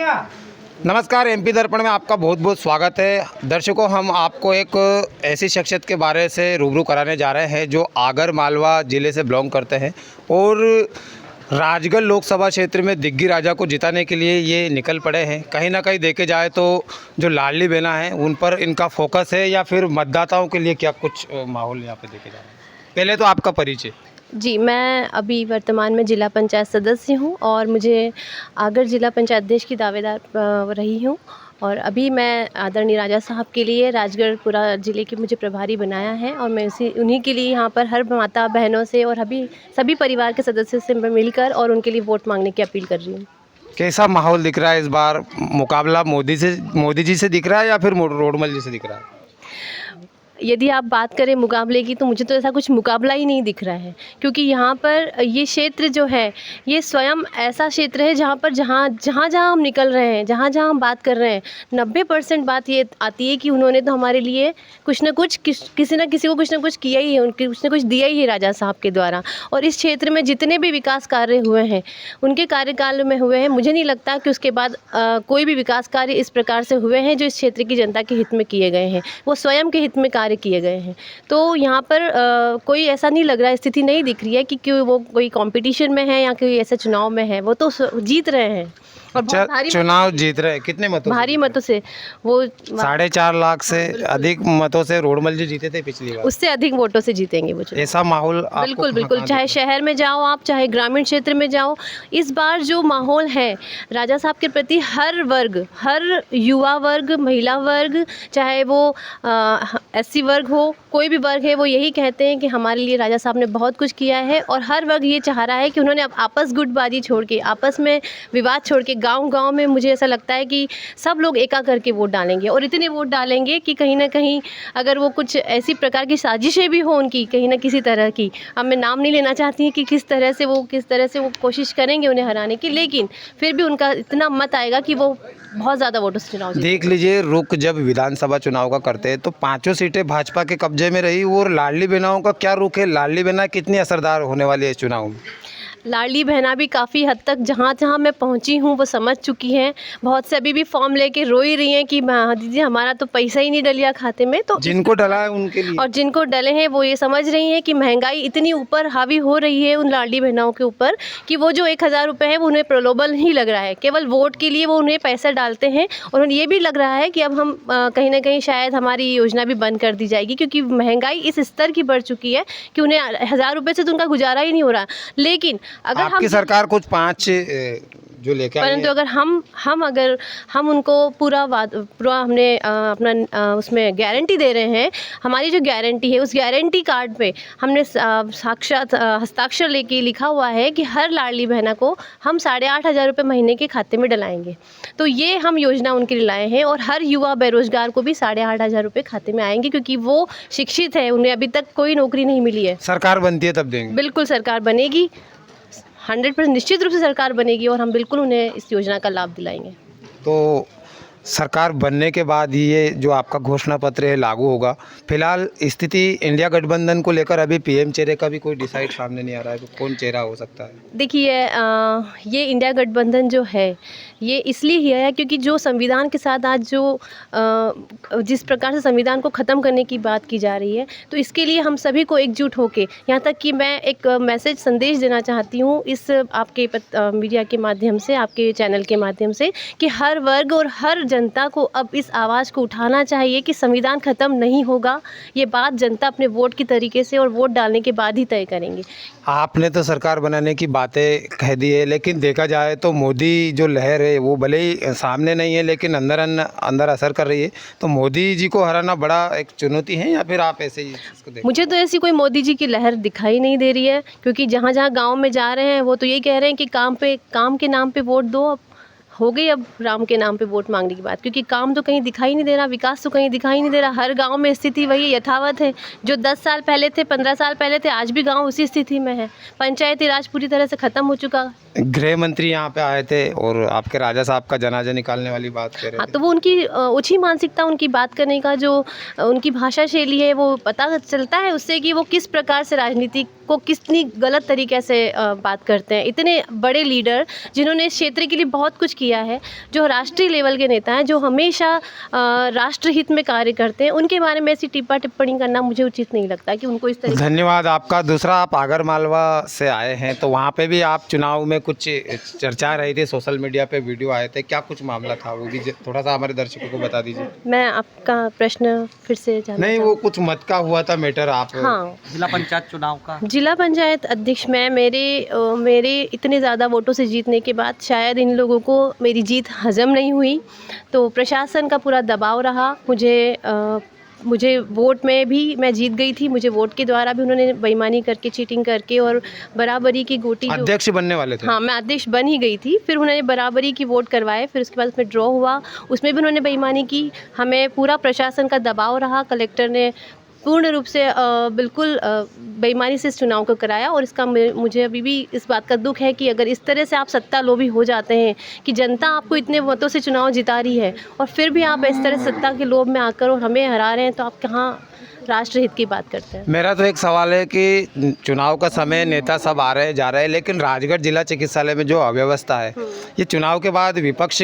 नमस्कार, एमपी दर्पण में आपका बहुत बहुत स्वागत है। दर्शकों, हम आपको एक ऐसी शख्सियत के बारे से रूबरू कराने जा रहे हैं जो आगर मालवा ज़िले से बिलोंग करते हैं और राजगढ़ लोकसभा क्षेत्र में दिग्गी राजा को जिताने के लिए ये निकल पड़े हैं। कहीं ना कहीं देखे जाए तो जो लाडली बहना है उन पर इनका फोकस है या फिर मतदाताओं के लिए क्या कुछ माहौल यहाँ पे देखे जा रहा है। पहले तो आपका परिचय। जी, मैं अभी वर्तमान में जिला पंचायत सदस्य हूँ और मुझे आगर जिला पंचायत अध्यक्ष की दावेदार रही हूँ और अभी मैं आदरणीय राजा साहब के लिए राजगढ़पुरा ज़िले के मुझे प्रभारी बनाया है और मैं उन्हीं के लिए यहाँ पर हर माता बहनों से और अभी सभी परिवार के सदस्यों से मिलकर और उनके लिए वोट मांगने की अपील कर रही हूँ। कैसा माहौल दिख रहा है इस बार? मुकाबला मोदी जी से दिख रहा है या फिर रोडमल जी से दिख रहा है? यदि आप बात करें मुकाबले की तो मुझे तो ऐसा कुछ मुकाबला ही नहीं दिख रहा है, क्योंकि यहाँ पर ये क्षेत्र जो है ये स्वयं ऐसा क्षेत्र है जहाँ पर जहाँ हम निकल रहे हैं, जहाँ हम बात कर रहे हैं, 90% बात ये आती है कि उन्होंने तो हमारे लिए कुछ न कुछ किसी न किसी को कुछ न कुछ किया ही है, उनके कुछ न कुछ दिया ही है राजा साहब के द्वारा। और इस क्षेत्र में जितने भी विकास कार्य हुए हैं उनके कार्यकाल में हुए हैं। मुझे नहीं लगता कि उसके बाद कोई भी विकास कार्य इस प्रकार से हुए हैं जो इस क्षेत्र की जनता के हित में किए गए हैं, वो स्वयं के हित में कार्य किए गए हैं। तो यहाँ पर कोई ऐसा नहीं लग रहा है, स्थिति नहीं दिख रही है कि क्यों वो कोई कंपटीशन में है या कोई ऐसा चुनाव में है। वो तो जीत रहे हैं और बहुत भारी चुनाव जीत रहे हैं। कितने मतों? भारी मतों से। वो 4.5 लाख से अधिक मतों से रोडमल जी जीते थे पिछली बार। उससे अधिक वोटों से जीतेंगे वो चुनाव। ऐसा माहौल बिल्कुल, चाहे शहर में जाओ आप, चाहे ग्रामीण क्षेत्र में जाओ, इस बार जो माहौल है राजा साहब के प्रति हर वर्ग, हर युवा वर्ग, महिला वर्ग, चाहे वो SC वर्ग हो, कोई भी वर्ग है, वो यही कहते हैं कि हमारे लिए राजा साहब ने बहुत कुछ किया है। और हर वर्ग ये चाह रहा है कि उन्होंने अब आपस गुटबाजी छोड़ के, आपस में विवाद छोड़ के, गांव-गांव में मुझे ऐसा लगता है कि सब लोग एका करके वोट डालेंगे और इतने वोट डालेंगे कि कहीं ना कहीं अगर वो कुछ ऐसी प्रकार की साजिशें भी हो उनकी कहीं ना किसी तरह की, अब मैं नाम नहीं लेना चाहती कि किस तरह से वो कोशिश करेंगे उन्हें हराने की, लेकिन फिर भी उनका इतना मत आएगा कि वो बहुत ज़्यादा वोटों से चुनाव देख लीजिए। रुख जब विधानसभा चुनाव का करते हैं तो 5 सीटें भाजपा के कब्जे में रही और लाडली बहनाओं का क्या रुख है? लाडली बहना कितनी असरदार होने वाली है इस चुनाव में? लाडली बहना भी काफ़ी हद तक जहाँ मैं पहुँची हूँ वो समझ चुकी हैं। बहुत से अभी भी फॉर्म लेके रो ही रही हैं कि दीदी हमारा तो पैसा ही नहीं डलिया खाते में। तो जिनको डला है उनके लिए, और जिनको डले हैं वो ये समझ रही हैं कि महंगाई इतनी ऊपर हावी हो रही है उन लाडली बहनाओं के ऊपर कि वो जो 1000 रुपये है वो उन्हें प्रलोभन ही लग रहा है। केवल वोट के लिए वो उन्हें पैसा डालते हैं और उन्हें ये भी लग रहा है कि अब हम कहीं ना कहीं शायद हमारी योजना भी बंद कर दी जाएगी, क्योंकि महंगाई इस स्तर की बढ़ चुकी है कि उन्हें 1000 रुपये से तो उनका गुजारा ही नहीं हो रहा। लेकिन अगर आपकी सरकार कुछ 5 जो लेके आई है, परंतु अगर हम उनको पूरा हमने अपना उसमें गारंटी दे रहे हैं, हमारी जो गारंटी है उस गारंटी कार्ड पे हमने साक्षात हस्ताक्षर लेके लिखा हुआ है कि हर लाडली बहना को हम 8,500 रुपये महीने के खाते में डलाएंगे। तो ये हम योजना उनके लिए लाए हैं और हर युवा बेरोजगार को भी 8,500 रुपये खाते में आएंगे, क्योंकि वो शिक्षित है, उन्हें अभी तक कोई नौकरी नहीं मिली है। सरकार बनती है तब देंगे? बिल्कुल सरकार बनेगी, 100% निश्चित रूप से सरकार बनेगी और हम बिल्कुल उन्हें इस योजना का लाभ दिलाएंगे। तो सरकार बनने के बाद ये जो आपका घोषणा पत्र है लागू होगा। फिलहाल स्थिति इंडिया गठबंधन को लेकर अभी PM चेहरे का भी कोई डिसाइड सामने नहीं आ रहा है, कौन चेहरा हो सकता है? देखिए, ये इंडिया गठबंधन जो है ये इसलिए ही है क्योंकि जो संविधान के साथ आज जिस प्रकार से संविधान को ख़त्म करने की बात की जा रही है, तो इसके लिए हम सभी को एकजुट होके, यहाँ तक कि मैं एक मैसेज संदेश देना चाहती हूँ इस आपके मीडिया के माध्यम से, आपके चैनल के माध्यम से, कि हर वर्ग और हर जनता को अब इस आवाज़ को उठाना चाहिए कि संविधान ख़त्म नहीं होगा। ये बात जनता अपने वोट की तरीके से और वोट डालने के बाद ही तय करेंगे। आपने तो सरकार बनाने की बातें कह दी है, लेकिन देखा जाए तो मोदी जो लहर है वो भले ही सामने नहीं है लेकिन अंदर असर कर रही है। तो मोदी जी को हराना बड़ा एक चुनौती है या फिर आप ऐसे ही इसको देखते? मुझे तो ऐसी कोई मोदी जी की लहर दिखाई नहीं दे रही है, क्योंकि जहाँ गांव में जा रहे हैं वो तो यही कह रहे हैं कि काम के नाम पे वोट दो। अब हो गई अब राम के नाम पे वोट मांगने की बात, क्योंकि काम तो कहीं दिखाई नहीं दे रहा, विकास तो कहीं दिखाई नहीं दे रहा। हर गांव में स्थिति वही यथावत है जो 10 साल पहले थे, 15 साल पहले थे, आज भी गांव उसी स्थिति में है। पंचायती राज पूरी तरह से ख़त्म हो चुका। गृह मंत्री यहाँ पे आए थे और आपके राजा साहब का जनाजा निकालने वाली बात कर रहे थे। हाँ, तो वो उनकी ओछी मानसिकता, उनकी बात करने का जो उनकी भाषा शैली है वो पता चलता है उससे कि वो किस प्रकार से राजनीति को कितनी गलत तरीके से बात करते हैं। इतने बड़े लीडर जिन्होंने इस क्षेत्र के लिए बहुत कुछ किया है, जो राष्ट्रीय लेवल के नेता हैं, जो हमेशा राष्ट्रहित में कार्य करते हैं, उनके बारे में ऐसी टिप्पणी करना मुझे उचित नहीं लगता कि उनको इस तरह। धन्यवाद आपका। दूसरा, आप आगर मालवा से आए हैं तो वहाँ पे भी आप चुनाव में कुछ चर्चा रही थी, सोशल मीडिया पे वीडियो आए थे, क्या कुछ मामला था वो भी थोड़ा सा हमारे दर्शकों को बता दीजिए। मैं आपका प्रश्न फिर से जानना नहीं, वो कुछ मत का हुआ था मैटर। आप हाँ, जिला पंचायत चुनाव का जिला पंचायत अध्यक्ष में मेरे इतने ज़्यादा वोटों से जीतने के बाद शायद इन लोगों को मेरी जीत हजम नहीं हुई, तो प्रशासन का पूरा दबाव रहा। मुझे वोट में भी मैं जीत गई थी, मुझे वोट के द्वारा भी उन्होंने बेईमानी करके, चीटिंग करके और बराबरी की गोटी अध्यक्ष बनने वाले थे। हाँ, मैं अध्यक्ष बन ही गई थी, फिर उन्होंने बराबरी की वोट करवाए, फिर उसके बाद उसमें ड्रॉ हुआ, उसमें भी उन्होंने बेईमानी की। हमें पूरा प्रशासन का दबाव रहा, कलेक्टर ने पूर्ण रूप से बिल्कुल बेईमानी से इस चुनाव को कराया, और इसका मुझे अभी भी इस बात का दुख है कि अगर इस तरह से आप सत्ता लोभी हो जाते हैं कि जनता आपको इतने वोटों से चुनाव जिता रही है और फिर भी आप इस तरह सत्ता के लोभ में आकर और हमें हरा रहे हैं, तो आप कहाँ राष्ट्रहित की बात करते हैं। मेरा तो एक सवाल है कि चुनाव का समय, नेता सब आ रहे हैं जा रहे हैं, लेकिन राजगढ़ जिला चिकित्सालय में जो अव्यवस्था है, ये चुनाव के बाद विपक्ष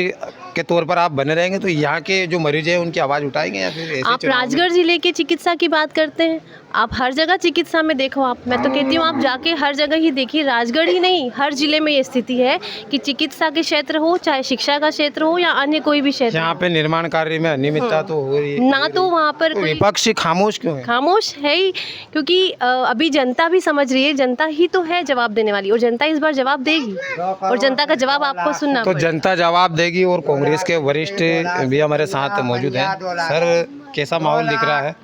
के तौर पर आप बने रहेंगे तो यहाँ के जो मरीज हैं उनकी आवाज़ उठाएंगे या फिर ऐसे आप चुनाव में? राजगढ़ जिले की चिकित्सा की बात करते हैं, आप हर जगह चिकित्सा में देखो। मैं तो कहती हूँ आप जाके हर जगह ही देखिए, राजगढ़ ही नहीं हर जिले में ये स्थिति है कि चिकित्सा के क्षेत्र हो, चाहे शिक्षा का क्षेत्र हो या अन्य कोई भी क्षेत्र, यहाँ पे निर्माण कार्य में अनियमितता तो हो रही है ना, तो वहाँ पर तो कोई विपक्ष खामोश क्यों है? खामोश है ही, क्योंकि अभी जनता भी समझ रही है, जनता ही तो है जवाब देने वाली, और जनता इस बार जवाब देगी और जनता का जवाब आपको सुनना तो पड़ेगा। जनता जवाब देगी। और कांग्रेस के वरिष्ठ भी हमारे साथ मौजूद हैं। सर, कैसा माहौल दिख रहा है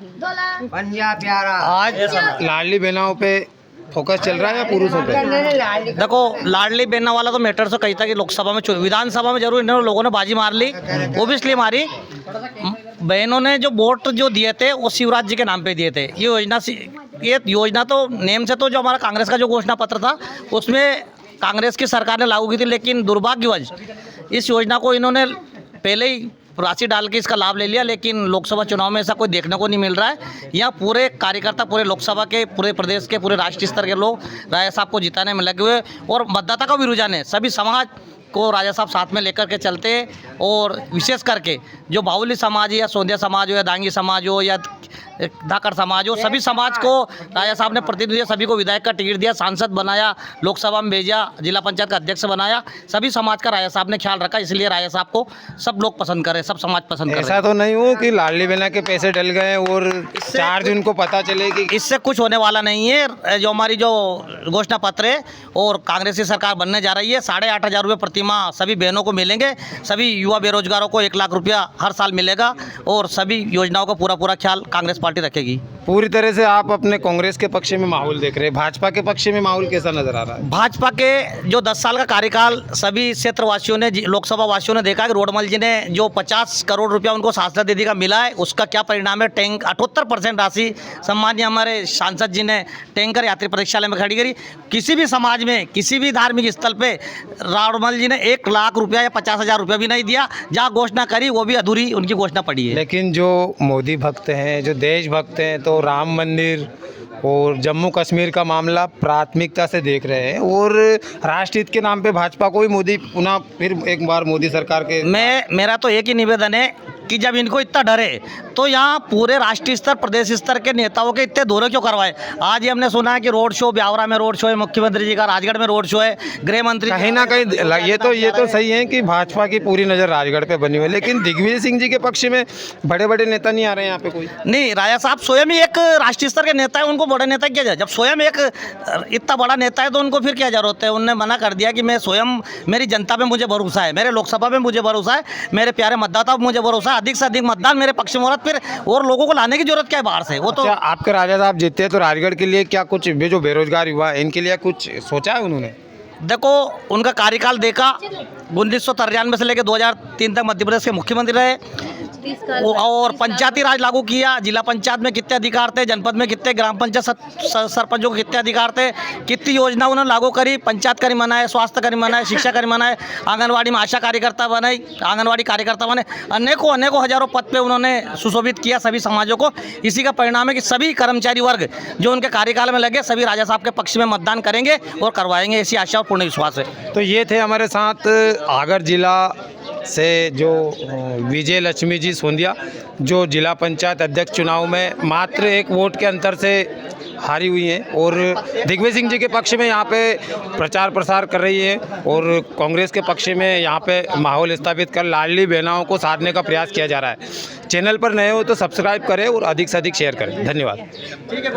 आज? लाडली बहनाओं पे फोकस चल रहा है या पुरुषों पे? देखो, लाडली बहना वाला तो मैटर तो कही था कि लोकसभा में, विधानसभा में जरूर इन लोगों ने बाजी मार ली। वो भी इसलिए मारी, बहनों ने जो वोट जो दिए थे वो शिवराज जी के नाम पे दिए थे। ये योजना तो नेम से तो जो हमारा कांग्रेस का जो घोषणा पत्र था उसमें कांग्रेस की सरकार ने लागू की थी, लेकिन दुर्भाग्यवश इस योजना को इन्होंने पहले ही राशि डाल के इसका लाभ ले लिया, लेकिन लोकसभा चुनाव में ऐसा कोई देखने को नहीं मिल रहा है। यहाँ पूरे कार्यकर्ता, पूरे लोकसभा के, पूरे प्रदेश के, पूरे राष्ट्रीय स्तर के लोग राजा साहब को जिताने में लगे हुए, और मतदाता का भी रुझान है, सभी समाज को राजा साहब साथ में लेकर के चलते हैं। और विशेष करके जो बाहुली समाज है, या सोंधिया समाज हो, या दांगी समाज हो, या धाकड़ समाज हो, सभी समाज को राजा साहब ने प्रतिनिधि, सभी को विधायक का टिकट दिया, सांसद बनाया, लोकसभा में भेजा, जिला पंचायत का अध्यक्ष बनाया, सभी समाज का राजा साहब ने ख्याल रखा। इसलिए राजा साहब को सब लोग पसंद करें, सब समाज पसंद करें। ऐसा तो नहीं हो कि लाडली बहना के पैसे डल गए और 4 जून को पता चले कि इससे कुछ होने वाला नहीं है। जो हमारी जो घोषणा पत्र है और कांग्रेस की सरकार बनने जा रही है, 8,500 रुपये प्रतिमाह सभी बहनों को मिलेंगे, सभी युवा बेरोजगारों को 1 लाख रुपया हर साल मिलेगा, और सभी योजनाओं का पूरा ख्याल कांग्रेस पार्टी रखेगी। पूरी तरह से आप अपने कांग्रेस के पक्ष में माहौल देख रहे हैं। भाजपा के पक्ष में माहौल कैसा नजर आ रहा है? भाजपा के जो 10 साल का कार्यकाल सभी क्षेत्रवासियों ने, लोकसभा वासियों ने देखा कि रोडमल जी ने जो 50 करोड़ रुपया उनको सांसद दीदी का मिला है, उसका क्या परिणाम है। 78% राशि सम्मानीय हमारे सांसद जी ने टैंकर यात्री प्रतीक्षालय में खड़ी करी। किसी भी समाज में, किसी भी धार्मिक स्थल पे रोडमल जी ने 1 लाख रुपया या 50,000 रुपया भी नहीं दिया। जहाँ घोषणा करी वो भी अधूरी उनकी घोषणा पड़ी है। लेकिन जो मोदी भक्त हैं, जो देशभक्त हैं, तो राम मंदिर और जम्मू कश्मीर का मामला प्राथमिकता से देख रहे हैं, और राष्ट्रहित के नाम पे भाजपा को भी मोदी पुनः फिर एक बार मोदी सरकार के मेरा तो एक ही निवेदन है कि जब इनको इतना डर है तो यहाँ पूरे राष्ट्रीय स्तर, प्रदेश स्तर के नेताओं के इतने दौरे क्यों करवाए। आज ही हमने सुना है कि रोड शो, ब्यावरा में रोड शो है मुख्यमंत्री जी का, राजगढ़ में रोड शो है, गृह मंत्री कहीं ना कहीं ये तो सही है कि भाजपा की पूरी नज़र राजगढ़ पे बनी हुई है, लेकिन दिग्विजय सिंह जी के पक्ष में बड़े बड़े नेता नहीं आ रहे हैं यहाँ पे कोई। नहीं, राजा साहब स्वयं ही एक राष्ट्रीय स्तर के नेता है, उनको बड़े नेता किया जाए। जब स्वयं एक इतना बड़ा नेता है तो उनको फिर क्या जरूरत है। उन्होंने मना कर दिया कि मैं स्वयं, मेरी जनता पे मुझे भरोसा है, मेरे लोकसभा में मुझे भरोसा है, मेरे प्यारे मतदाता पे मुझे भरोसा है, अधिक से अधिक मतदान मेरे पक्ष में हो रहा है, फिर और लोगों को लाने की जरूरत क्या है बाहर से। वो तो अच्छा, आपके राजा साहब जीते हैं तो राजगढ़ के लिए क्या कुछ जो बेरोजगार युवा है इनके लिए कुछ सोचा है उन्होंने? देखो उनका कार्यकाल देखा, 1993 से लेकर 2003 तक मध्य प्रदेश के मुख्यमंत्री रहे और पंचायती राज लागू किया। जिला पंचायत में कितने अधिकार थे, जनपद में कितने, ग्राम पंचायत सरपंचों को कितने अधिकार थे, कितनी योजना उन्होंने लागू करी, पंचायत कर्मी बनाए, स्वास्थ्य कर्मी बनाए, शिक्षा कर्मी बनाए, आंगनवाड़ी में आशा कार्यकर्ता बनाई, आंगनवाड़ी कार्यकर्ता बने, अनेकों हजारों पद पे उन्होंने सुशोभित किया सभी समाजों को। इसी का परिणाम है कि सभी कर्मचारी वर्ग जो उनके कार्यकाल में लगे सभी राजा साहब के पक्ष में मतदान करेंगे और करवाएंगे, ऐसी आशा और पूर्ण विश्वास है। तो ये थे हमारे साथ आगर जिला से जो विजय लक्ष्मी जी सोंदिया, जो जिला पंचायत अध्यक्ष चुनाव में मात्र 1 वोट के अंतर से हारी हुई हैं और दिग्विजय सिंह जी के पक्ष में यहाँ पे प्रचार प्रसार कर रही है और कांग्रेस के पक्ष में यहाँ पे माहौल स्थापित कर लाडली बहनाओं को साधने का प्रयास किया जा रहा है। चैनल पर नए हो तो सब्सक्राइब करें और अधिक से अधिक शेयर करें। धन्यवाद। ठीक है।